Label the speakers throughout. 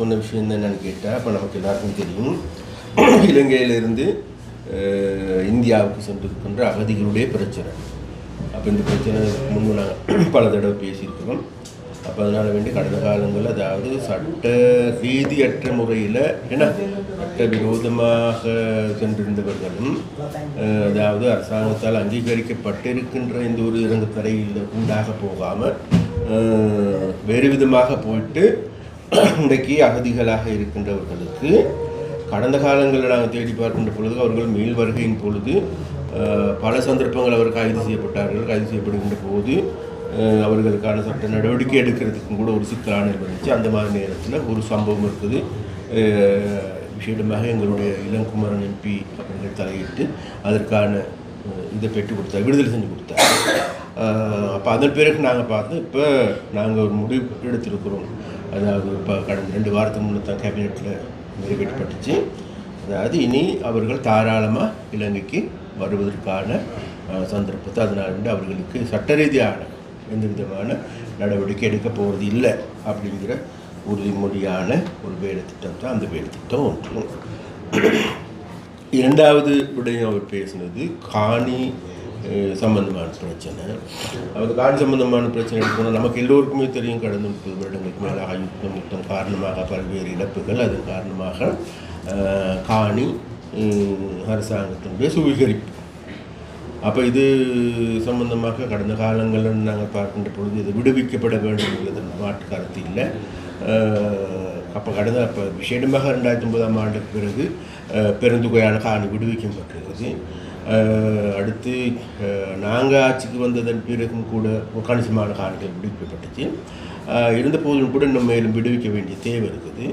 Speaker 1: சொன்ன விஷயம் என்னென்னு கேட்டால், இப்போ நமக்கு எல்லாருக்கும் தெரியும், இலங்கையிலிருந்து இந்தியாவுக்கு சென்றிருக்கின்ற அகதிகளுடைய பிரச்சனை. அப்போ இந்த பிரச்சனை முன்பு நாங்கள் பல தடவை பேசியிருக்கிறோம். அப்போ அதனால் வேண்டி கடந்த காலங்களில், அதாவது சட்ட ரீதியற்ற முறையில் சட்ட விரோதமாக சென்றிருந்தவர்களும், அதாவது அரசாங்கத்தால் அங்கீகரிக்கப்பட்டிருக்கின்ற இந்த ஒரு இறங்குத்தரையில் உண்டாக போகாமல் வேறு விதமாக போயிட்டு இன்றைக்கு அகதிகளாக இருக்கின்றவர்களுக்கு கடந்த காலங்களில் நாங்கள் தேடி பார்க்கின்ற பொழுது, அவர்கள் மீள் வருகையின் பொழுது பல சந்தர்ப்பங்கள் அவர் கைது செய்யப்பட்டார்கள். கைது செய்யப்படுகின்ற போது அவர்களுக்கான சட்ட நடவடிக்கை எடுக்கிறதுக்கும் கூட ஒரு சிக்கலான இருந்துச்சு. அந்த மாதிரி நேரத்தில் ஒரு சம்பவம் இருக்குது. விசேடமாக எங்களுடைய இளங்குமரன் எம்பி அவர்கள் தலையிட்டு அதற்கான இதை பெற்றுக் கொடுத்தார், விடுதலை செஞ்சு கொடுத்தார். அப்போ அதன் பிறகு நாங்கள் பார்த்து இப்போ நாங்கள் ஒரு முடிவு எடுத்திருக்கிறோம். அதாவது இப்போ கடந்த 2 வாரத்துக்கு முன்னே தான் கேபினெட்டில் நிறைவேற்றப்பட்டுச்சு. அதாவது இனி அவர்கள் தாராளமாக இலங்கைக்கு வருவதற்கான சந்தர்ப்பத்தை, அதனால் அவர்களுக்கு சட்ட ரீதியான எந்த விதமான நடவடிக்கை எடுக்க போகிறது இல்லை அப்படிங்கிற உறுதிமொழியான ஒரு வேலை திட்டம் தான் அந்த வேலை திட்டம் ஒன்று. 2வது விடயம் அவர் பேசினது காணி சம்பந்தமான பிரச்சனை. அந்த காணி சம்பந்தமான பிரச்சனை எடுக்கணும். நமக்கு எல்லோருக்குமே தெரியும், கடந்த 30 வருடங்களுக்கு மேலாக யுத்தம் காரணமாக பல்வேறு இழப்புகள், அதன் காரணமாக காணி அரசாங்கத்தினுடைய சுவீகரிப்பு. அப்போ இது சம்பந்தமாக கடந்த காலங்களில் நாங்கள் பார்க்கின்ற பொழுது இது விடுவிக்கப்பட வேண்டும் என்பது மாற்று கருத்து இல்லை. அப்போ விசேடமாக 2009ஆம் ஆண்டுக்கு பிறகு பெருந்தொகையான காணி விடுவிக்கப்பட்டிருக்குது. அடுத்து நாங்கள் ஆட்சிக்கு வந்ததன் பிறகும் கூட கணிசமான காணிகள் விடுவிக்கப்பட்டுச்சு. இருந்த போதும் கூட இன்னும் மேலும் விடுவிக்க வேண்டிய தேவை இருக்குது.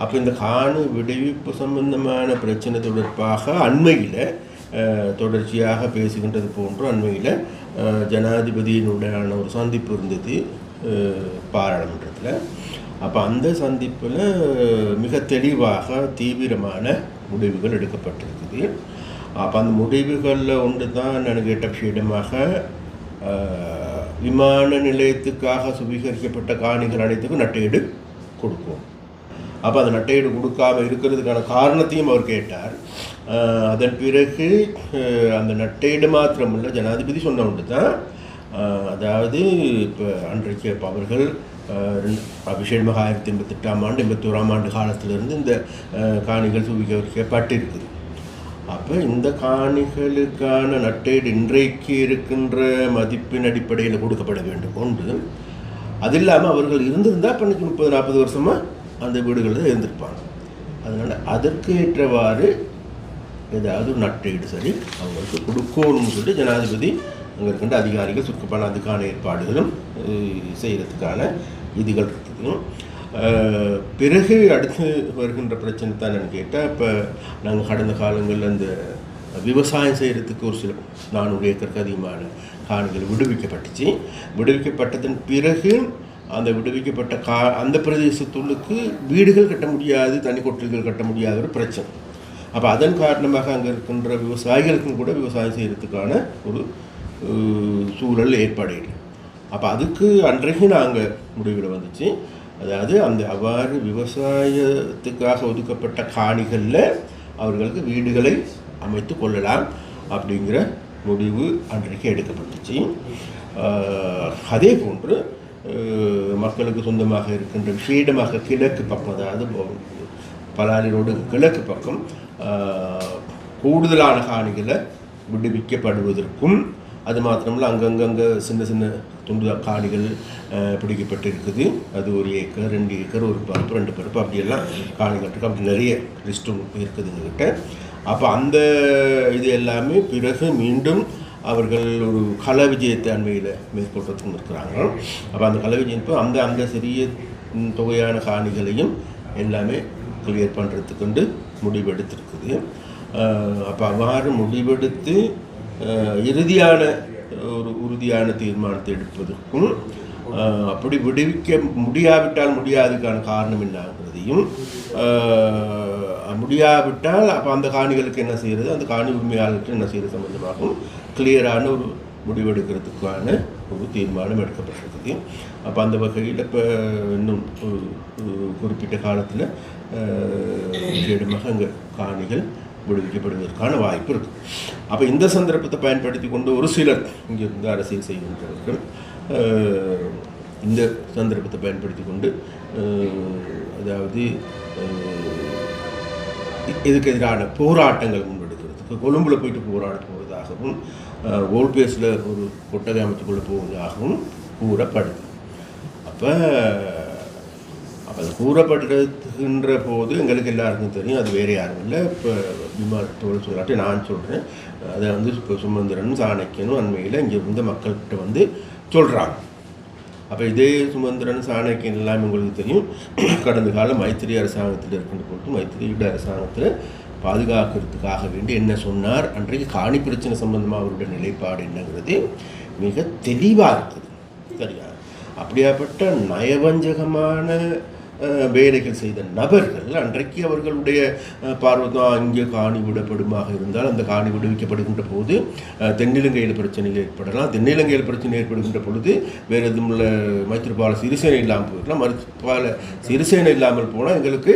Speaker 1: அப்போ இந்த காணி விடுவிப்பு சம்பந்தமான பிரச்சனை தொடர்பாக அண்மையில் தொடர்ச்சியாக பேசுகின்றது போன்று அண்மையில் ஜனாதிபதியினுடையான ஒரு சந்திப்பு இருந்தது பாராளுமன்றத்தில். அப்போ அந்த சந்திப்பில் மிக தெளிவாக தீவிரமான முடிவுகள் எடுக்கப்பட்டிருக்குது. அப்போ அந்த முடிவுகளில் ஒன்று தான் நான் கேட்ட விஷயமாக விமான நிலையத்துக்காக சுவீகரிக்கப்பட்ட காணிகள் அனைத்துக்கும் நட்டையீடு கொடுக்கும். அப்போ அந்த நட்டையீடு கொடுக்காமல் இருக்கிறதுக்கான காரணத்தையும் அவர் கேட்டார். அதன் பிறகு அந்த நட்டையீடு மாத்திரமில்லை, ஜனாதிபதி சொன்ன ஒன்று தான், அதாவது இப்போ அன்றைக்கு அவர்கள் விசேடமாக 1988ஆம் ஆண்டு 1981ஆம் ஆண்டு காலத்திலிருந்து இந்த காணிகள் சுவீகரிக்கப்பட்டிருக்குது. அப்போ இந்த காணிகளுக்கான நட்டையீடு இன்றைக்கு இருக்கின்ற மதிப்பின் அடிப்படையில் கொடுக்கப்பட வேண்டும் ஒன்று. அது இல்லாமல் அவர்கள் இருந்திருந்தால் பண்ணிக்கு 30-40 வருஷமாக அந்த வீடுகளில் இருந்திருப்பாங்க. அதனால் அதற்கு ஏற்றவாறு ஏதாவது ஒரு நட்டையீடு சரி அவங்களுக்கு கொடுக்கணும்னு சொல்லி ஜனாதிபதி அங்கே இருக்கின்ற அதிகாரிகள் சுருக்கமான அதுக்கான ஏற்பாடுகளும் செய்கிறதுக்கான விதிகள் இருக்குது. பிறகு அடுத்து வருகின்ற பிரச்சனை தான் நான் கேட்டால், இப்போ நாங்கள் கடந்த காலங்களில் அந்த விவசாயம் செய்கிறதுக்கு ஒரு சில 400 ஏக்கருக்கு அதிகமான காணிகள் விடுவிக்கப்பட்டுச்சு. விடுவிக்கப்பட்டதன் பிறகு அந்த விடுவிக்கப்பட்ட அந்த பிரதேசத்துள்ளுக்கு வீடுகள் கட்ட முடியாது, தனி கொட்டல்கள் கட்ட முடியாத ஒரு பிரச்சனை. அப்போ அதன் காரணமாக அங்கே இருக்கின்ற விவசாயிகளுக்கும் கூட விவசாயம் செய்கிறதுக்கான ஒரு சூழல் ஏற்படையில்லை. அப்போ அதுக்கு அன்றைக்கு நாங்கள் முடிவில் வந்துச்சு. அதாவது அந்த அவ்வாறு விவசாயத்துக்காக ஒதுக்கப்பட்ட காணிகளில் அவர்களுக்கு வீடுகளை அமைத்து கொள்ளலாம் அப்படிங்கிற முடிவு அன்றைக்கு எடுக்கப்பட்டுச்சு. அதே போன்று மக்களுக்கு சொந்தமாக இருக்கின்ற விஷேடமாக கிழக்கு பக்கம், அதாவது பலாலி ரோடு கிழக்கு பக்கம் கூடுதலான காணிகளை விடுவிக்கப்படுவதற்கும், அது மாத்திரமில்லை அங்கங்கே சின்ன சின்ன துண்டு காணிகள் பிடிக்கப்பட்டிருக்குது. அது 1 ஏக்கர் 2 ஏக்கர் 1 பரப்பு 2 பரப்பு அப்படியெல்லாம் காணிகள் இருக்குது. அப்படி நிறைய லிஸ்ட்டும் இருக்குதுங்கிட்ட. அப்போ அந்த இது எல்லாமே பிறகு மீண்டும் அவர்கள் ஒரு கல விஜயத்தை அண்மையில் மேற்கொள்றதுக்கும் இருக்கிறாங்க. அப்போ அந்த கல விஜயம் அந்த சிறிய தொகையான காணிகளையும் எல்லாமே கிளியர் பண்ணுறதுக்கு முடிவெடுத்திருக்குது. அப்போ அவ்வாறு முடிவெடுத்து இறுதியான ஒரு உறுதியான தீர்மானத்தை எடுப்பதற்கும், அப்படி விடுவிக்க முடியாவிட்டால் முடியாதுக்கான காரணம் என்னாகிறதையும், முடியாவிட்டால் அப்போ அந்த காணிகளுக்கு என்ன செய்கிறது, அந்த காணி உரிமையாளருக்கு என்ன செய்கிறது சம்பந்தமாகவும் கிளியரான ஒரு முடிவெடுக்கிறதுக்கான ஒரு தீர்மானம் எடுக்கப்பட்டிருக்குது. அப்போ அந்த வகையில் இப்போ இன்னும் ஒரு குறிப்பிட்ட காலத்தில் நிச்சயமாக அங்கே காணிகள் விடுவிக்கப்படுவதற்கான வாய்ப்பு இருக்குது. அப்போ இந்த சந்தர்ப்பத்தை பயன்படுத்தி கொண்டு ஒரு சிலர் இங்கிருந்து அரசியல் செய்கின்றவர்கள் இந்த சந்தர்ப்பத்தை பயன்படுத்தி கொண்டு அதாவது இதுக்கு எதிரான போராட்டங்கள் முன்னெடுக்கிறதுக்கு கொழும்புல போயிட்டு போராட போவதாகவும் ஓல்பேஸில் ஒரு கொட்டகை அமைத்துக் கொள்ள போவதாகவும் கூறப்படுது. அப்போ அது கூறப்படுகின்ற போது எங்களுக்கு எல்லாருக்கும் தெரியும் அது வேறு யாரும் இல்லை. இப்போ விமானத்தோடு சொல்லாட்டி நான் சொல்கிறேன், அதை வந்து இப்போ சுமந்திரனும் சாணக்கியனும் அண்மையில் இங்கே இருந்த மக்கள்கிட்ட வந்து சொல்கிறாங்க. அப்போ இதே சுமந்திரன் சாணக்கியன் எல்லாமே உங்களுக்கு தெரியும். கடந்த காலம் மைத்திரி அரசாங்கத்தில் இருக்கின்ற பொழுது மைத்திரியுடைய அரசாங்கத்தில் பாதுகாக்கிறதுக்காக வேண்டி என்ன சொன்னார், அன்றைக்கு காணி பிரச்சனை சம்பந்தமாக அவருடைய நிலைப்பாடு என்னங்கிறது மிக தெளிவாக இருக்குது. சரியா? அப்படியாப்பட்ட நயவஞ்சகமான வேலைகள் செய்த நபர்கள் அன்றைக்கு அவர்களுடைய பார்வதம் இங்கே காணி விடப்படுமாக இருந்தால் அந்த காணி விடுவிக்கப்படுகின்ற போது தென்னிலங்கையில் பிரச்சனைகள் ஏற்படலாம். தென்னிலங்கையில் பிரச்சனை ஏற்படுகின்ற பொழுது வேறு எதுவும் உள்ள மைத்திரிபால சிறிசேனை இல்லாமல் போயிடலாம். மைத்திரிபால சிறிசேனை இல்லாமல் போனால் எங்களுக்கு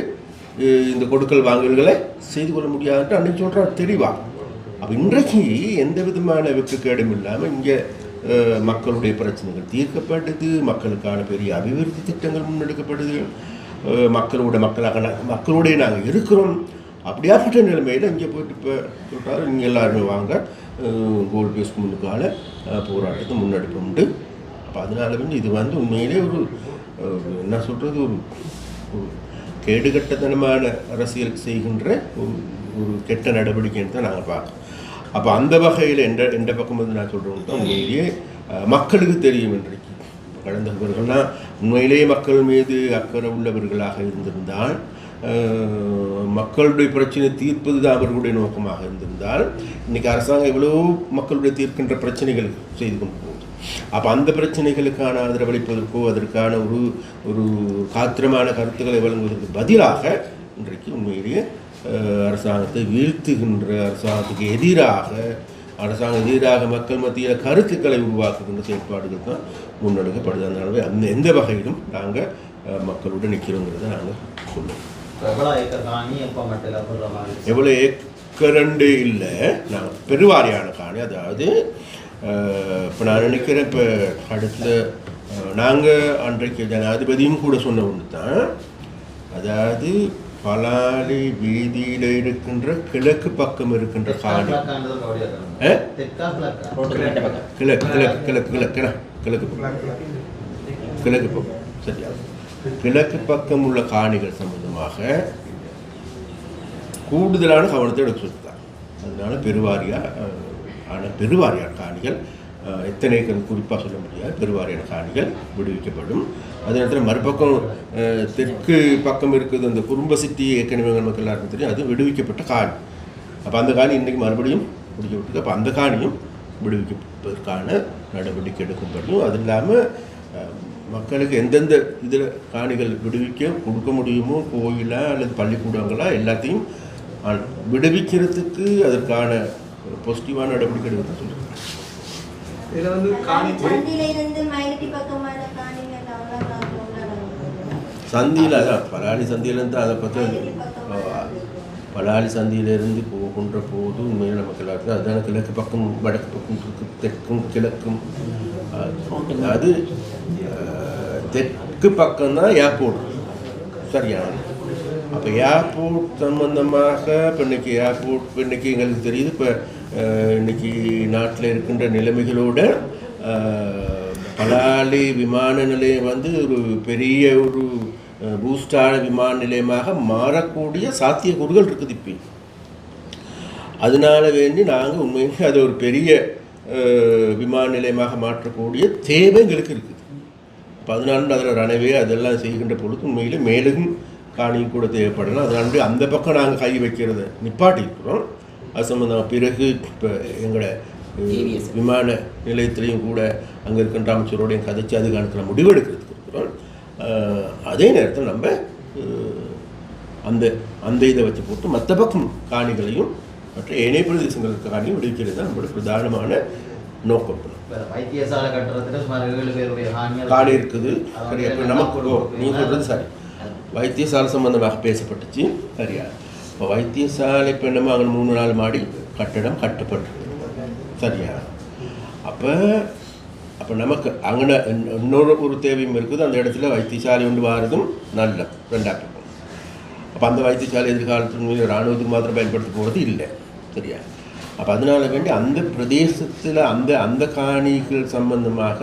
Speaker 1: இந்த கொடுக்கல் வாங்கல்களை செய்து கொள்ள முடியாதுன்ட்டு அன்றைக்கு சொல்கிறார் தெளிவா. அப்போ இன்றைக்கு எந்த விதமான வெற்றுக்கேடும் இல்லாமல் இங்கே மக்களுடைய பிரச்சனைகள் தீர்க்கப்படுது, மக்களுக்கான பெரிய அபிவிருத்தி திட்டங்கள் முன்னெடுக்கப்படுது, மக்களுடைய நாங்கள் இருக்கிறோம். அப்படியாப்பட்ட நிலைமையில் இங்கே போயிட்டு இப்போ சொல்கிறாரு நீங்கள் எல்லாருமே வாங்க கோல்ட் பேஸ்க்கு முன்னுக்கால போராட்டத்தை முன்னெடுப்போம்ட்டு. அப்போ அதனால வந்து இது வந்து உண்மையிலே ஒரு என்ன சொல்கிறது ஒரு கேடுகட்டத்தனமான அரசியல் செய்கின்ற ஒரு கெட்ட நடவடிக்கைன்னு தான் நாங்கள் பார்க்குறோம். அப்போ அந்த வகையில் எந்த பக்கம் வந்து நான் சொல்கிறோம் தான் உண்மையிலேயே மக்களுக்கு தெரியும். இன்றைக்கு கடந்தவர்கள்னால் உண்மையிலேயே மக்கள் மீது அக்கறை உள்ளவர்களாக இருந்திருந்தால், மக்களுடைய பிரச்சனை தீர்ப்பது தான் அவர்களுடைய நோக்கமாக இருந்திருந்தால் இன்றைக்கி அரசாங்கம் எவ்வளோ மக்களுடைய தீர்க்கின்ற பிரச்சனைகள் செய்து கொண்டு போகுது. அப்போ அந்த பிரச்சனைகளுக்கான ஆதரவளிப்பதற்கோ அதற்கான ஒரு காத்திரமான கருத்துக்களை வழங்குவதற்கு பதிலாக இன்றைக்கு உண்மையிலேயே அரசாங்கத்தை வீழ்த்துகின்ற, அரசாங்கத்துக்கு எதிராக மக்கள் மத்தியில் கருத்துக்களை உருவாக்குகின்ற செயல்பாடுகள் தான் முன்னெடுக்கப்படுது. அதனால எந்த வகையிலும் நாங்கள் மக்களுடன் நிற்கிறோங்கிறத நாங்கள் சொல்லுவோம். எவ்வளோ ஏக்கரண்டு இல்லை, நாங்கள் பெருவாரியான காணி. அதாவது இப்போ நான் நினைக்கிறேன் இப்போ அடுத்த நாங்கள் அன்றைக்கு ஜனாதிபதியும் கூட சொன்ன ஒன்று தான், அதாவது பலாலி வீதியில் இருக்கின்ற கிழக்கு பக்கம் இருக்கின்ற காணி கிழக்கு பக்கம் சரியா, கிழக்கு பக்கம் உள்ள காணிகள் சம்பந்தமாக கூடுதலான கவனத்தை எடுக்க சொல்லிட்டாங்க. அதனால பெருவாரியான காணிகள் எத்தனை குறிப்பாக சொல்ல முடியாது, பெருவாரியான காணிகள் விடுவிக்கப்படும். அதே நேரத்தில் மறுபக்கம் தெற்கு பக்கம் இருக்குது அந்த குறும்ப சிட்டி ஏற்கனவே மக்கள் எல்லாருக்கும் தெரியும், அது விடுவிக்கப்பட்ட காணி. அப்போ அந்த காணி இன்றைக்கு மறுபடியும் முடிக்கப்பட்டு அப்போ அந்த காணியும் விடுவிக்கப்பதற்கான நடவடிக்கை எடுக்கப்படும். அது இல்லாமல் மக்களுக்கு எந்தெந்த இதில் காணிகள் கொடுக்க முடியுமோ, கோயிலா அல்லது பள்ளிக்கூடங்களா எல்லாத்தையும் விடுவிக்கிறதுக்கு அதற்கான பாசிட்டிவான நடவடிக்கை எடுக்க சொல்லுங்கள்.
Speaker 2: இதில் வந்து
Speaker 1: சந்தியில் அதான் பலாலி சந்தியிலேருந்து அதை பற்றி பலாலி சந்தியிலேருந்து போகின்ற போது உண்மையில் நமக்கு எல்லாருக்கும் அதுதான கிழக்கு பக்கம் வடக்கு பக்கம் தெற்கும் கிழக்கும். அது தெற்கு பக்கம்தான் ஏர்போர்ட் சரியான. அப்போ ஏர்போர்ட் சம்பந்தமாக இப்போ இன்றைக்கி எங்களுக்கு தெரியுது. இப்போ இன்றைக்கி நாட்டில் இருக்கின்ற நிலைமைகளோட பலாலி விமான நிலையம் வந்து ஒரு பெரிய ஒரு பூஸ்டான விமான நிலையமாக மாறக்கூடிய சாத்தியக்கூறுகள் இருக்குது. இப்போ அதனால வேண்டி நாங்கள் உண்மையிலே அது ஒரு பெரிய விமான நிலையமாக மாற்றக்கூடிய தேவை எங்களுக்கு இருக்குது. இப்போ அதனால அதில் ரனவே அதெல்லாம் செய்கின்ற பொழுது உண்மையில் மேலும் காணி கூட தேவைப்படலாம். அதனால அந்த பக்கம் நாங்கள் கை வைக்கிறத நிப்பாட்டிக்கிறோம். அது சம்பந்தமாக பிறகு இப்போ எங்களோட விமான நிலையத்திலையும் கூட அங்கே இருக்கின்ற அமைச்சரோடையும் கதைச்சு அதுக்கான முடிவெடுக்கிறதுக்கு இருக்கிறோம். அதே நேரத்தில் நம்ம அந்த இதை வச்சு போட்டு மற்ற பக்கம் காணிகளையும் மற்ற ஏனைய பிரதேசங்களுக்கு காணியும் விடுவிக்கிறது தான் நம்மளோட பிரதானமான நோக்கம்.
Speaker 3: வைத்தியசாலை கட்டுறதுக்கு சுமார் 7 பேருடைய
Speaker 1: காணி இருக்குது. சரி, அப்போ நமக்கு நீங்கள் சொல்கிறது சரி. வைத்தியசாலை சம்பந்தமாக பேசப்பட்டுச்சு. சரியா? இப்போ வைத்தியசாலை இப்போ என்னமோ அங்கே 3-4 மாடி கட்டடம் கட்டப்பட்டு சரியா? அப்போ நமக்கு அங்கே இன்னொரு ஒரு தேவையும் இருக்குது. அந்த இடத்துல வைத்தியசாலை ஒன்று வாரதும் நல்ல ரெண்டாக. அப்போ அந்த வைத்தியசாலை எதிர்காலத்துக்கு இராணுவத்துக்கு மாத்திரம் பயன்படுத்த போகிறது இல்லை. சரியா? அப்போ அதனால் வேண்டி அந்த பிரதேசத்தில் அந்த காணிகள் சம்பந்தமாக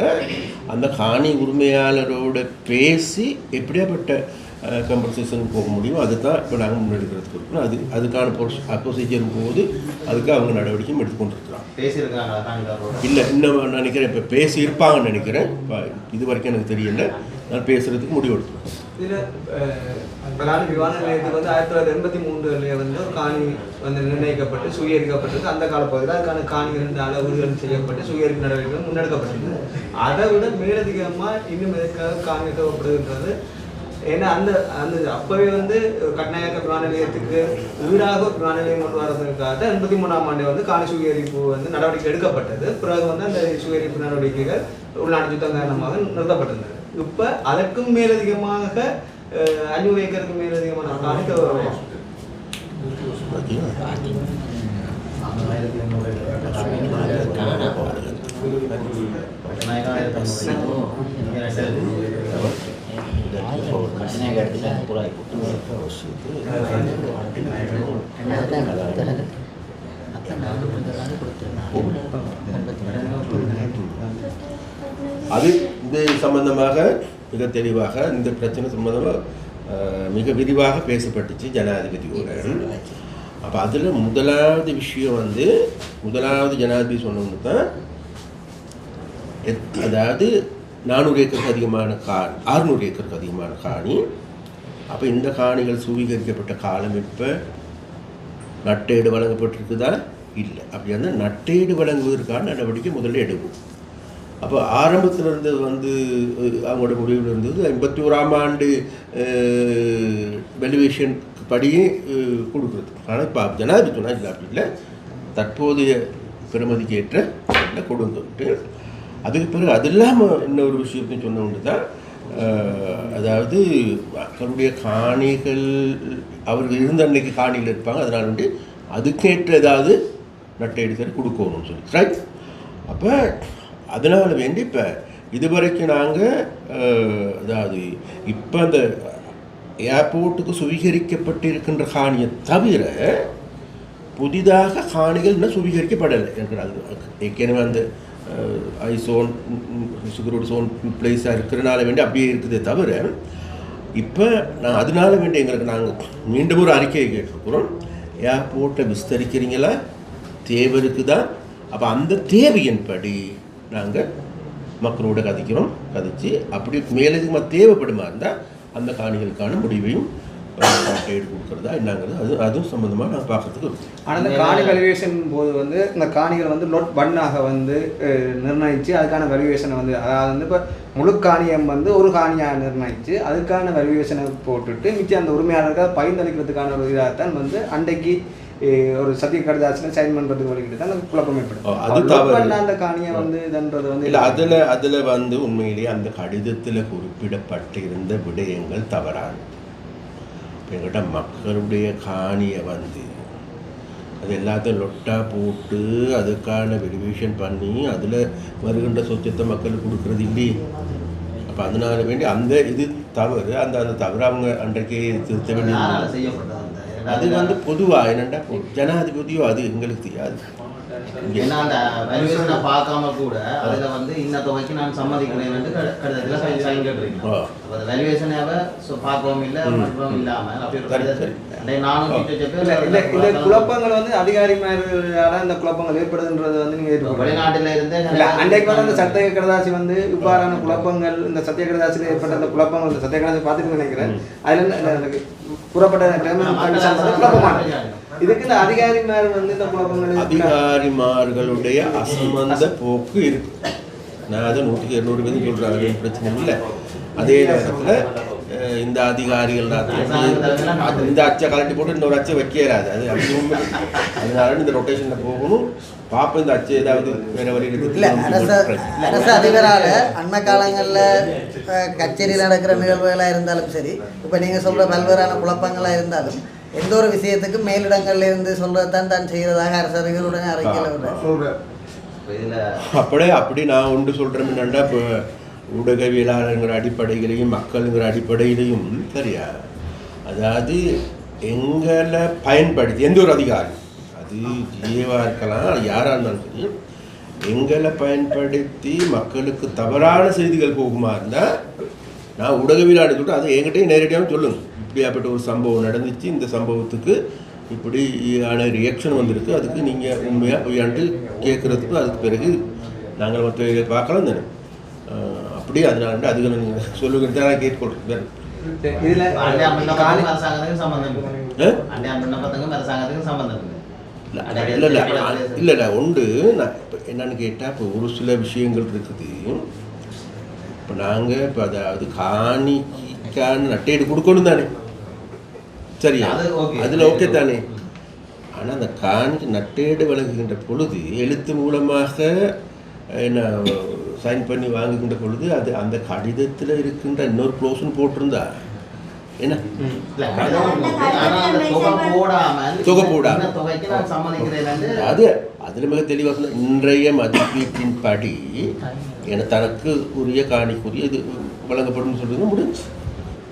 Speaker 1: அந்த காணி உரிமையாளரோட பேசி எப்படியாப்பட்ட கம்பன்சேஷனுக்கு போக முடியும். அதுதான் இப்போ நாங்கள் முன்னெடுக்கிறதுக்கு இருக்கணும். அதுக்கான ப்ரொசீஜர் போது அதுக்கு அவங்க நடவடிக்கையும் எடுத்துக்கொண்டிருக்கிறோம். இல்லை இன்னும் நான் நினைக்கிறேன் இப்போ பேசியிருப்பாங்கன்னு நினைக்கிறேன். இது வரைக்கும் எனக்கு தெரியல. நான் பேசுகிறதுக்கு முடிவு எடுத்துருக்கேன்.
Speaker 2: இதில் பலாலி விமான நிலையத்துக்கு வந்து 1983 வந்து ஒரு காணி வந்து நிர்ணயிக்கப்பட்டு சுயரிக்கப்பட்டிருக்கு. அந்த காலப்பகுதியில் அதுக்கான காணி 2 அளவுகள் செய்யப்பட்டு சுயரிப்பு நடவடிக்கைகள் முன்னெடுக்கப்பட்டிருக்கு. அதை விட மேலதிகமாக இன்னும் எதுக்காக காணி தேவைப்படுகின்றது. ஏன்னா அந்த அப்போவே வந்து கட்நாயக்க விமான நிலையத்துக்கு ஈடாக விமான நிலையம் கொண்டு வரதுக்காக 83ஆம் ஆண்டு வந்து காணி சுயரிப்பு வந்து நடவடிக்கை எடுக்கப்பட்டது. பிறகு வந்து அந்த சுயரிப்பு நடவடிக்கைகள் உள்நாட்டு யுத்தம் காரணமாக நிறுத்தப்பட்டிருந்தது. இப்போ அதற்கும் மேலதிகமாக 500 ஏக்கருக்கு மேலதிகமான காணி தேவை.
Speaker 1: அது இது சம்பந்தமாக மிக தெளிவாக இந்த பிரச்சனை சம்பந்தமாக மிக விரிவாக பேசப்பட்டுச்சு ஜனாதிபதியோட. அப்போ அதில் முதலாவது விஷயம் வந்து ஜனாதிபதி சொன்னவங்க தான், அதாவது 400 ஏக்கருக்கு அதிகமான 600 ஏக்கருக்கு அதிகமான காணி. அப்போ இந்த காணிகள் சுவீகரிக்கப்பட்ட காலம் இப்போ நட்டேடு வழங்கப்பட்டிருக்குதா இல்லை. அப்படி அந்த நட்டேடு வழங்குவதற்கான நடவடிக்கை முதல்ல எடுக்கும். அப்போ ஆரம்பத்திலிருந்து வந்து அவங்களோட முடிவில் இருந்தது 51ஆம் ஆண்டு வேல்யூவேஷன் படியே கொடுக்குறது. ஆனால் இப்போ ஜனாதிபதி சொன்னால் இல்லை, அப்படி இல்லை, தற்போதைய பெறுமதிக்கு ஏற்ற கொடுத்துட்டு அதுக்கு பிறகு அது இல்லாமல் இன்னொரு விஷயத்தையும் சொன்ன ஒன்று தான், அதாவது அவருடைய காணிகள் அவர்கள் இருந்த அன்னைக்கு காணிகள் இருப்பாங்க, அதனால் வந்து அதுக்கேற்ற ஏதாவது நட்டேடு சரி கொடுக்கணும்னு சொல்லி ரைட். அப்போ அதனால் வேண்டி இப்போ இதுவரைக்கும் நாங்கள் அதாவது இப்போ அந்த ஏர்போர்ட்டுக்கு சுவீகரிக்கப்பட்டு இருக்கின்ற காணியை தவிர புதிதாக காணிகள் இன்னும் சுவீகரிக்கப்படலை என்கிறாங்க. ஏற்கனவே அந்த ஐசோன் செக்யூரிட்டி சோன் பிளேஸாக இருக்கிறனால வேண்டி அப்படியே இருக்குதே தவிர இப்போ நான் அதனால வேண்டி எங்களுக்கு நாங்கள் மீண்டும் ஒரு அறிக்கையை கேட்டிருக்கிறோம். ஏர்போர்ட்டை விஸ்தரிக்கிறீங்களா, தேவை இருக்குதா? அப்போ அந்த தேவையின்படி நாங்கள் மக்களோட கதைச்சு அப்படி மேலதிகமாக தேவைப்படுமா இருந்தால் அந்த காணிகளுக்கான முடிவையும் கைடு கொடுக்குறதா என்னங்கிறது அதுவும் சம்மந்தமாக நாங்கள் பார்க்குறதுக்கு இருக்கும்.
Speaker 2: ஆனால் இந்த காணி வேல்யூவேஷன் போது வந்து இந்த காணிகள் வந்து லோட் பண்ணாக வந்து நிர்ணயித்து அதுக்கான வேல்யூவேஷனை வந்து அதாவது வந்து இப்போ முழு காணியம் வந்து ஒரு காணியாக நிர்ணயித்து அதுக்கான வேல்யூவேஷனை போட்டுட்டு மிச்சம் அந்த உரிமையாளர்கள் பகிர்ந்தளிக்கிறதுக்கான ஒரு இதாகத்தான் வந்து அன்றைக்கு ஒரு சத்திய கடிதாசில் சைன் பண்ணுறதுக்கு வழிகிட்டு தான் அந்த குழப்பம் ஏற்படும்.
Speaker 1: அது தவறு.
Speaker 2: அந்த காணியை வந்து இதுன்றது வந்து
Speaker 1: இல்லை, அதில் வந்து உண்மையிலேயே அந்த கடிதத்தில் குறிப்பிடப்பட்டிருந்த விடயங்கள் தவறானது. எங்கிட்ட மக்களுடைய காணியை வந்து அது எல்லாத்தையும் லொட்டாக போட்டு அதுக்கான வெரிஃபிகேஷன் பண்ணி அதில் வருகின்ற சொச்சத்தை மக்களுக்கு கொடுக்குறது இல்லையே. அப்போ அதனால வேண்டி அந்த இது தவறு. அந்த தவறு அவங்க அன்றைக்கே திருத்த வேண்டியது. அது வந்து பொதுவாக என்னென்னா ஜனாதிபதியோ அது எங்களுக்கு தெரியாது.
Speaker 3: ஏன்னா அந்த வேல்யூவேஷனை பார்க்காம கூட அதில் வந்து இந்த தொகைக்கு நான் சம்மதிக்கிறேன் கடிதத்தில் சைன் கேட்டுருக்கீங்க. அப்போ அந்த வேல்யூவேஷனாக பார்க்கவும் இல்லை மற்றும் இல்லாமல் அப்படி நானும்
Speaker 2: இந்த குழப்பங்கள் வந்து அதிகாரிமார்களால் இந்த குழப்பங்கள் ஏற்படுதுன்றது வந்து நீங்கள்
Speaker 3: வெளிநாட்டில் இருந்து
Speaker 2: அன்றைக்கு வந்து அந்த சத்திய கடதாசி வந்து இவ்வாறான குழப்பங்கள் இந்த சத்திய கடதாசியில் ஏற்பட்ட அந்த குழப்பங்கள் இந்த சத்திய கடதாசி பார்த்துட்டு நினைக்கிறேன். அதில் கூறப்பட்ட குழப்பமான இதுக்கு இந்த அதிகாரிமார் வந்து இந்த குழப்பங்கள்
Speaker 1: அதிகாரிமார்களுடைய அசமந்த போக்கு இருக்கு. நான் அதை 100-200 சொல்கிறேன், பிரச்சனை இல்லை. அதே நேரத்தில் இந்த அதிகாரிகள் இந்த அச்சை கலட்டி போட்டு இன்னொரு அச்சை வைக்கிறாது அது அதனால இந்த ரொட்டேஷனில் போகணும் பார்ப்போம் இந்த அச்சை ஏதாவது வேற வழியில்
Speaker 4: இல்லை அரசு அதிபரால் அண்மை காலங்களில் கச்சேரியில் நடக்கிற நிகழ்வுகளாக இருந்தாலும் சரி இப்போ நீங்கள் சொல்கிற பல்வேறான குழப்பங்களாக இருந்தாலும் எந்த ஒரு விஷயத்துக்கும் மேலிடங்கள்ல இருந்து சொல்றது தான் செய்கிறதாக அரசு அதிபருடன் அறிக்கையில்
Speaker 2: சொல்கிறேன்.
Speaker 1: அப்படி நான் ஒன்று சொல்கிறேன் என்னென்னா இப்போ ஊடகவியலாளருங்கிற அடிப்படையிலையும் மக்களுங்கிற அடிப்படையிலையும் சரியா அதாவது எங்களை பயன்படுத்தி எந்த ஒரு அதிகாரி அது ஜிஏவாக இருக்கலாம் யாராக இருந்தாலும் சரி எங்களை பயன்படுத்தி மக்களுக்கு தவறான செய்திகள் போகுமா இருந்தால் நான் ஊடகவியலாளர் சொல்லிட்டு அதை என்கிட்டையும் நேரடியாக சொல்லுங்க இப்படியாப்பட்ட ஒரு சம்பவம் நடந்துச்சு இந்த சம்பவத்துக்கு இப்படியான ரியாக்ஷன் வந்திருக்கு அதுக்கு நீங்கள் உண்மையாக போயாண்டு கேட்குறதுக்கு அதுக்கு பிறகு நாங்கள் மற்ற பார்க்கலாம் தானே அப்படி அதனால அதுக்கு நீங்கள் சொல்லுங்கிறது தான் கேட்டுக்கொள்கிறேன்.
Speaker 2: இதில்
Speaker 1: இல்லை உண்டு. நான் இப்போ என்னன்னு கேட்டால் இப்போ ஒரு சில விஷயங்கள் இருக்குது. இப்போ நாங்கள் இப்போ அதாவது காணிக்கான நட்டையீடு கொடுக்கணும் தானே சரியா அதில் ஓகே தானே. ஆனால் அந்த காணிக்கு நட்டேடு வழங்குகின்ற பொழுது எழுத்து மூலமாக என்ன சைன் பண்ணி வாங்குகின்ற பொழுது அது அந்த கடிதத்தில் இருக்கின்ற இன்னொரு க்ளோஸ்னு போட்டிருந்தா என்ன தொகை போடாமல் அது அதில் மிக தெளிவாக இன்றைய மதிப்பீட்டின் படி என தனக்கு உரிய காணிக்குரிய இது வழங்கப்படும் சொல்றது முடிஞ்சு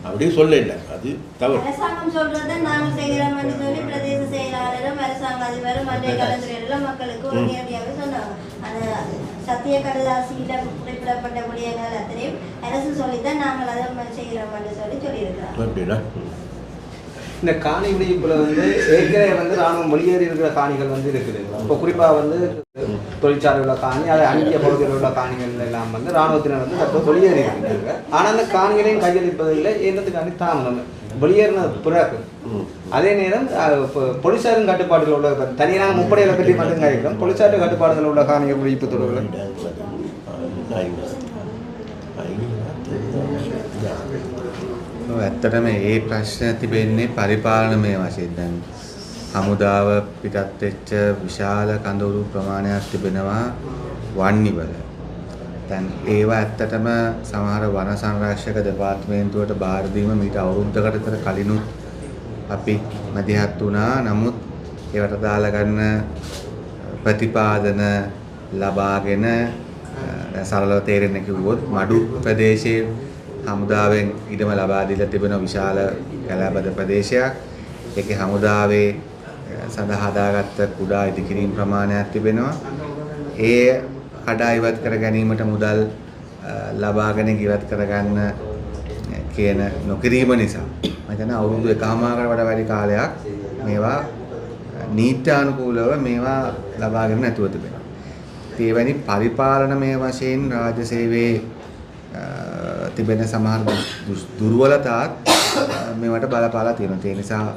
Speaker 1: அப்படியே சொல்ல இல்லை அது தவறு.
Speaker 5: அரசாங்கம் சொல்றதை நாங்கள் செய்கிறோம் என்று சொல்லி பிரதேச செயலாளரும் அரசாங்க அதிபரும் மத்திய கலந்துரையிலும் மக்களுக்கு ஒரு நேரடியாக சொன்னாங்க. அந்த சத்திய கடதாசியில குறிப்பிடப்பட்ட விடயங்கள் அத்தனையும் அரசு சொல்லித்தான் நாங்கள் அதை செய்கிறோம் என்று சொல்லியிருக்கிறோம்.
Speaker 1: அப்படின்னா
Speaker 2: இந்த காணி விடுவிப்புல ஏற்கனவே ராணுவம் வெளியேறி இருக்கிற காணிகள் இருக்குது. இப்போ குறிப்பாக தொழிற்சாலை உள்ள காணி அதை அந்நிய பகுதியில் உள்ள காணிகள் எல்லாம் ராணுவத்தினர் தற்போது வெளியேறி இருக்கிறாங்க. ஆனால் அந்த காணிகளையும் கையளிப்பதில்லை என்னத்துக்காண்டி தாமதம் வெளியேறின பிறகு அதே நேரம் போலீசாரின் கட்டுப்பாடுகள் உள்ள தனியாக முப்படைகளை பற்றி மட்டும் கைக்கிறோம் போலீசாரின் கட்டுப்பாடுகள் உள்ள காணிகள் விடுவிப்பு தொடர்பில்
Speaker 6: ඇත්තටම ඒ ප්‍රශ්න තිබෙන්නේ පරිපාලනමය වශයෙන්. දැන් හමුදාව පිටත් වෙච්ච විශාල කඳවුරු ප්‍රමාණයක් තිබෙනවා වන්නිවල. දැන් ඒවා ඇත්තටම සමහර වන සංරක්ෂක දෙපාර්තමේන්තුවට බාර දීම මීට අවුරුද්දකට විතර කලිනුත් අපි මැදිහත් වුණා. නමුත් ඒවට දාලා ගන්න ප්‍රතිපාදන ලබාගෙන සරලව තේරෙන්න කිව්වොත් මඩු ප්‍රදේශයේ හමුදාවෙන් ඉඩම ලබා දීලා තිබෙන විශාල කැලෑබද ප්‍රදේශයක්. ඒකේ හමුදාවේ සඳහා හදාගත්ත කුඩා ඉදිකිරීම් ප්‍රමාණයක් තිබෙනවා. ඒ කඩා ඉවත් කර ගැනීමට මුදල් ලබාගෙන ඉවත් කරගන්න කියන නොකිරීම නිසා මම හිතන්නේ අවුරුදු 1කමාරකට වඩා වැඩි කාලයක් මේවා නීත්‍යානුකූලව මේවා ලබාගෙන නැතුව තිබෙනවා. ඒ වැනි පරිපාලනමය වශයෙන් රාජ්‍ය සේවයේ තිබෙන සමහර දුර්වලතාත් මේවට බලපාලා තියෙනවා. ඒ නිසා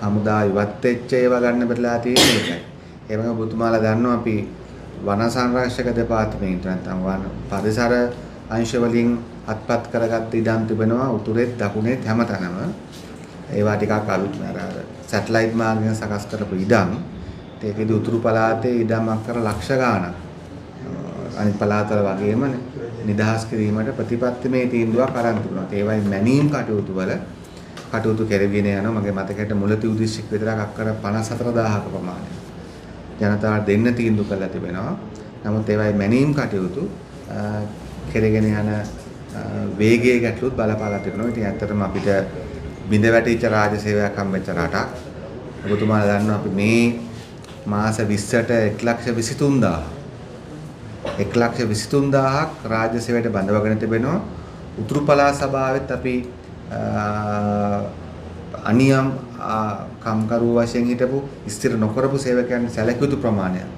Speaker 6: හමුදා ඉවත් වෙච්ච ඒවා ගන්න බැරිලා තියෙන්නේ ඒකයි. ඒ වගේම ඔබතුමාලා දන්නවා අපි වන සංරක්ෂක දෙපාර්තමේන්තුව නැත්නම් වන පරිසර අංශ වලින් අත්පත් කරගත්ත ඉඩම් තිබෙනවා උතුරෙත් දකුණෙත් හැමතැනම. ඒවා ටිකක් අලුත් නේද සැටලයිට් මාර්ගයෙන් සකස් කරපු ඉඩම්. ඒකෙදි උතුරු පළාතේ ඉඩම් අක්කර ලක්ෂ ගාණක් අනිත් පළාතවල වගේම නිදහස් කිරීමට ප්‍රතිපත්තිමය තීන්දුවක් අරන් තිබුණා. ඒවයි මැනීම් කටයුතු කෙරගෙන යනවා. මගේ මතකයට මුලතිව් දිස්ත්‍රික් විතරක් අක්කර 54000ක ප්‍රමාණයක් ජනතාවට දෙන්න තීන්දුව කළා තිබෙනවා. නමුත් ඒවයි මැනීම් කටයුතු කෙරගෙන යන වේගයේ ගැටලුත් බලපාලා තිබෙනවා. ඉතින් ඇත්තටම අපිට බිඳ වැටිච්ච රාජ්‍ය සේවයක් හම්බෙච්ච රටක්. ඔබතුමාලා දන්නවා අපි මේ මාස 20ට 1,23,000ක් රාජ්‍ය සේවයට බඳවගෙන තිබෙනවා. උතුරු පළාත් සභාවෙත් අපි අනියම් කම්කරුව වශයෙන් හිටපු ස්ථිර නොකරපු සේවකයන් සැලකිය යුතු ප්‍රමාණයක්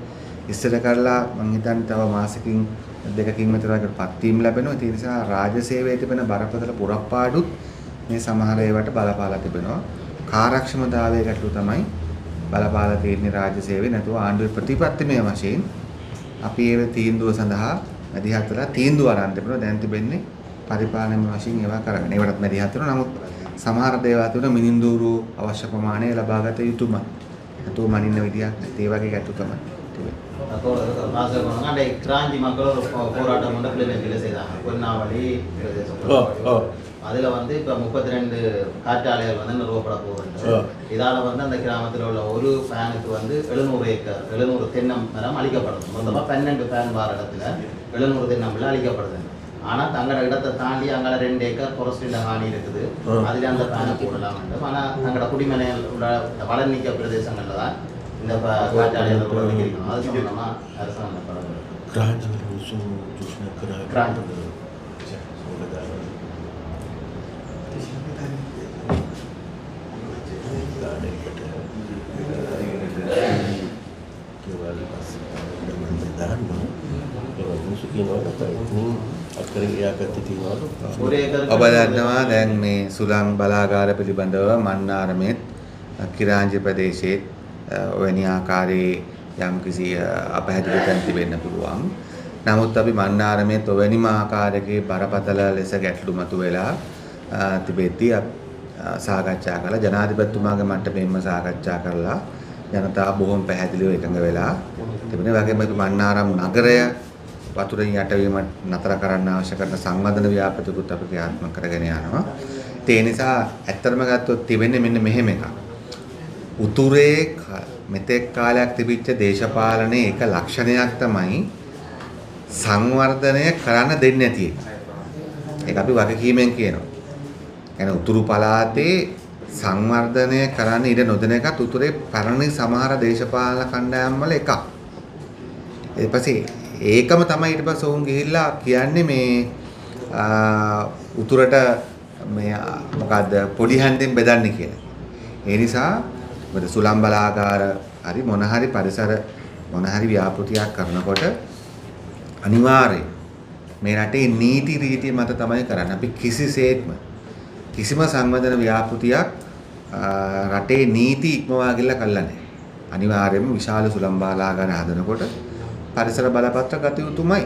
Speaker 6: ඉස්තර කරලා මම හිතන්නේ තව මාසකින් දෙකකින් විතර පත් වීම ලැබෙනවා. ඒ නිසා රාජ්‍ය සේවයේ තිබෙන බරපතල පුරප්පාඩුත් මේ සමහර ඒවාට බලපාලා තිබෙනවා. කාර්යක්ෂමතාවයේ ගැටලු තමයි බලපාලා තියෙන්නේ රාජ්‍ය සේවයේ. නැතුව ආණ්ඩුවේ ප්‍රතිපත්තිමය වශයෙන් අපි ඒ තීන්දුව සඳහා මැදිහත් වෙලා තීන්දුව අරන් තිබෙනවා. දැන් තිබෙන්නේ පරිපාලන වශයෙන් ඒවා කරගෙන. ඒවටත් මැදිහත් වෙනවා. නමුත් සමහර දේවල් තුන මිනිඳුරු අවශ්‍ය ප්‍රමාණය ලබා ගත යුතුමයි. නැතුව මනින්න විදියක් නැති ඒ වගේ ගැටුකම තිබෙනවා.
Speaker 3: அந்த கிராஞ்சி மக்கள் ஒரு போராட்டம் வந்து பிள்ளைகள் செய்தாங்க பொன்னாவளி அதில் வந்து இப்போ 32 காற்றாலைகள் வந்து நிறுவப்பட போகுது. இதால் வந்து அந்த கிராமத்தில் உள்ள ஒரு ஃபேனுக்கு வந்து 700 ஏக்கர் 700 தென்னை மரம் அழிக்கப்படுது. மொத்தமாக 12 ஃபேன் வார இடத்துல 700 தென்னை மரம் அழிக்கப்படுது. ஆனால் தங்களோட இடத்தை தாண்டி அங்கே 2 ஏக்கர் ஃபாரஸ்டில் காணி இருக்குது. அதில் அந்த ஃபேனை போடலாம் வேண்டும். ஆனால் தங்களோட குடிமனைகள் உள்ள வளர்நிக்க பிரதேசங்களில் தான் இந்த காற்றாலைகள் இருக்கணும். அது சம்பந்தமாக அரசாங்கம்
Speaker 6: ඔබ දන්නවා දැන් මේ සුළං බලාගාර පිළිබඳව මන්නාරමේත් කිරාංජි ප්‍රදේශයේත් ඔවැනි ආකාරයේ යම්කිසි අපහැදිලි තැන් තිබෙන්න පුළුවන්. නමුත් අපි මන්නාරමේත් ඔවැනිම ආකාරයකේ බරපතල ලෙස ගැටලු මතුවෙලා තිබෙද්දී සාකච්ඡා කළා. ජනාධිපතිතුමාගේ මට්ටමෙන්ම සාකච්ඡා කරලා ජනතාව බොහොම පැහැදිලිව එකඟ වෙලා තිබුණේ. වගේම මන්නාරම් නගරය වතුරින් යටවීම නතර කරන්න අවශ්‍ය කරන සංවර්ධන ව්‍යාපෘතිකුත් අපි ක්‍රියාත්මක කරගෙන යනවා. ඒ නිසා ඇත්තටම ගත්තොත් තිබෙන්නේ මෙන්න මෙහෙම එකක්. උතුරේ මෙතෙක් කාලයක් තිබිච්ච දේශපාලනයේ එක ලක්ෂණයක් තමයි සංවර්ධනය කරන්න දෙන්නේ නැති එක. ඒක අපි වගකීමෙන් කියනවා. يعني උතුරු පළාතේ සංවර්ධනය කරන්න ඉඩ නොදෙන එකත් උතුරේ පැරණි සමහර දේශපාලන කණ්ඩායම් වල එකක්. ඊට පස්සේ ඒකම තමයි ඊට පස්සේ උන් ගිහිල්ලා කියන්නේ මේ උතුරට මේ මොකද්ද පොඩි හැන්දෙන් බෙදන්නේ කියලා. ඒ නිසා මොකද සුළං බලාගාර හරි මොන හරි පරිසර මොන හරි ව්‍යාපෘතියක් කරනකොට අනිවාර්යයෙන් මේ රටේ නීති රීති මත තමයි කරන්නේ. අපි කිසිසේත්ම කිසිම සංවර්ධන ව්‍යාපෘතියක් රටේ නීති ඉක්මවා ගිල්ලා කළා නැහැ. අනිවාර්යයෙන්ම විශාල සුළං බලාගාර හදනකොට පරිසර බලපත්‍ර ගත යුතුමයි.